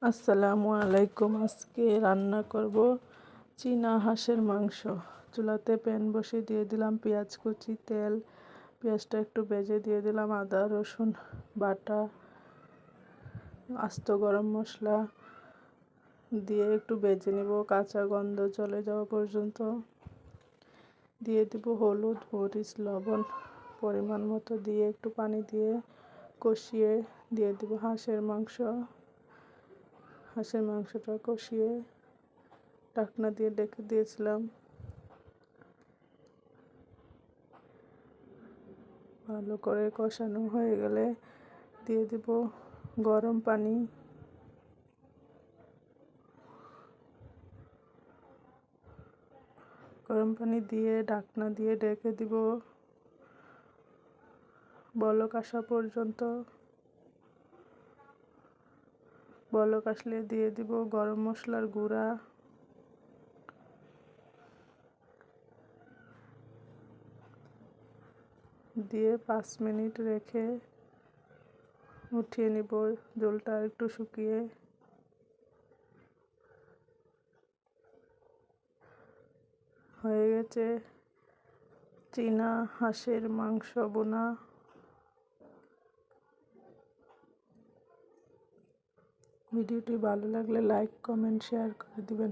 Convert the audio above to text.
আসসালামু আলাইকুম। আজকে রান্না করব চীনা হাঁসের মাংস। চুলাতে প্যান বসিয়ে দিয়ে দিলাম পেঁয়াজ কুচি, তেল। পেঁয়াজটা একটু ভেজে দিয়ে দিলাম আদা রসুন বাটা, আস্ত গরম মশলা দিয়ে একটু ভেজে নেব কাঁচা গন্ধ চলে যাওয়া পর্যন্ত। দিয়ে দেব হলুদ, মরিচ, লবণ পরিমাণ মতো দিয়ে একটু পানি দিয়ে কষিয়ে দিয়ে দেব হাঁসের মাংসটা কষিয়ে ঢাকনা দিয়ে ঢেকে দিয়েছিলাম। ভালো করে কষানো হয়ে গেলে দিয়ে দেব গরম পানি। গরম পানি দিয়ে ঢাকনা দিয়ে ঢেকে দিব বলক আসা পর্যন্ত। বলক আসলে দিয়ে দিব গরম মশলার গুঁড়া, দিয়ে 5 মিনিট রেখে উঠিয়ে নিব। ঝোলটা একটু শুকিয়ে হয়ে গেছে চীনা হাঁসের মাংস বোনা। ভিডিওটি ভালো লাগলে লাইক, কমেন্ট, শেয়ার করে দিবেন।